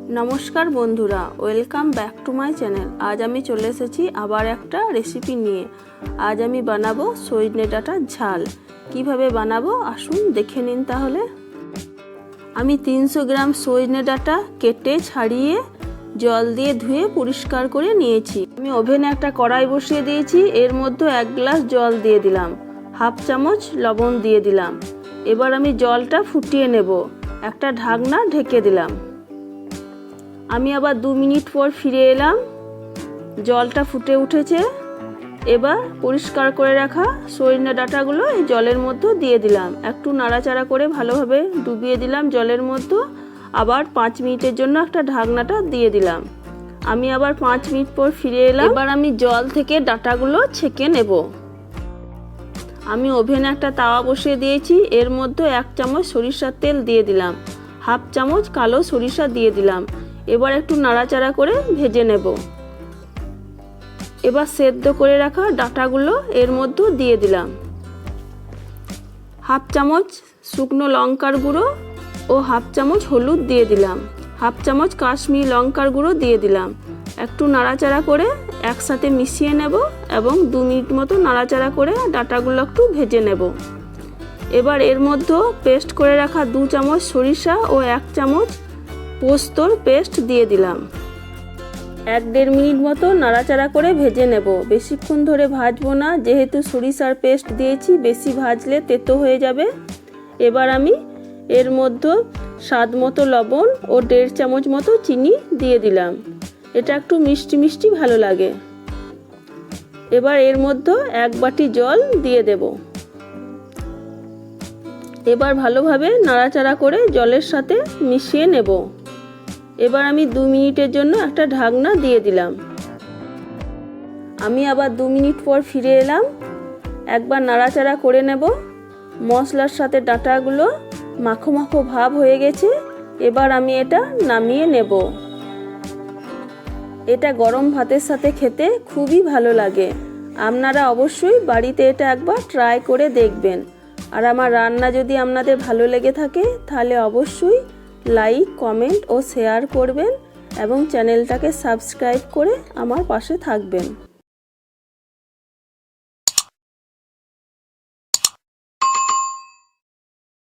नमस्कार बंधुरा welcome back to my channel. आज आमी चले एसेছি आबार একটা रेसिपि निये। आज आमी बानाबो सजने डाटार झाल। किभाबे बानाबो आसुन देखे निन ताहले। आमी 300 ग्राम सजने डाटा केटे छाड़िए जल दिए धुए परिष्कार करे निয়েছি। आमी ओभेने একটা কড়াই বসিয়ে দিয়েছি। এর মধ্যে 1 গ্লাস জল দিয়ে দিলাম, হাফ চামচ লবণ দিয়ে দিলাম। এবার আমি জলটা ফুটিয়ে নেব। একটা ঢাকনা ঢেকে দিলাম। আমি আবার 2 মিনিট পর ফিরে এলাম। জলটা ফুটে উঠেছে। এবার পরিষ্কার করে রাখা সজনে ডাটাগুলো এই জলের মধ্যে দিয়ে দিলাম। একটু নাড়াচাড়া করে ভালোভাবে ডুবিয়ে দিলাম জলের মধ্যে। আবার 5 মিনিটের জন্য একটা ঢাকনাটা দিয়ে দিলাম। আমি আবার 5 মিনিট পর ফিরে এলাম। এবার আমি জল থেকে ডাটাগুলো ছেঁকে নেব। আমি ওভেনে একটা তাওয়া বসিয়ে দিয়েছি। এর মধ্যে 1 চামচ সরিষার তেল দিয়ে দিলাম, হাফ চামচ কালো সরিষা দিয়ে দিলাম। এবার একটু নাড়াচাড়া করে ভেজে নেব। এবার সেদ্ধ করে রাখা ডাটাগুলো এর মধ্যে দিয়ে দিলাম। হাফ চামচ শুকনো লঙ্কার গুঁড়ো ও হাফ চামচ হলুদ দিয়ে দিলাম। হাফ চামচ কাশ্মীরি লঙ্কার গুঁড়ো দিয়ে দিলাম। একটু নাড়াচাড়া করে একসাথে মিশিয়ে নেব এবং 2 মিনিট মতো নাড়াচাড়া করে ডাটাগুলো একটু ভেজে নেব। এবার এর মধ্যে পেস্ট করে রাখা 2 চামচ সরিষা ও 1 চামচ পোস্তর পেস্ট দিয়ে দিলাম। 1-1.5 মিনিট মতো নাড়াচাড়া করে ভেজে নেব। বেশিক্ষণ ধরে ভাজবো না, যেহেতু সরিষার পেস্ট দিয়েছি, বেশি ভাজলে তেতো হয়ে যাবে। এবার আমি এর মধ্যে স্বাদ মতো লবণ ও 1.5 চামচ মতো চিনি দিয়ে দিলাম। এটা একটু মিষ্টি মিষ্টি ভালো লাগে। এবার এর মধ্যে 1 বাটি জল দিয়ে দেব। এবার ভালোভাবে নাড়াচাড়া করে জলের সাথে মিশিয়ে নেব। এবার আমি 2 মিনিটের জন্য একটা ঢাকনা দিয়ে দিলাম। আমি আবার 2 মিনিট পর ফিরে এলাম। একবার নাড়াচাড়া করে নেব। মশলার সাথে ডাটাগুলো মাখো মাখো ভাব হয়ে গেছে। এবার আমি এটা নামিয়ে নেব। এটা গরম ভাতের সাথে খেতে খুবই ভালো লাগে। আপনারা অবশ্যই বাড়িতে এটা একবার ট্রাই করে দেখবেন। আর আমার রান্না যদি আপনাদের ভালো লেগে থাকে তাহলে অবশ্যই লাইক, কমেন্ট ও শেয়ার করবেন এবং চ্যানেলটাকে সাবস্ক্রাইব করে আমার পাশে থাকবেন।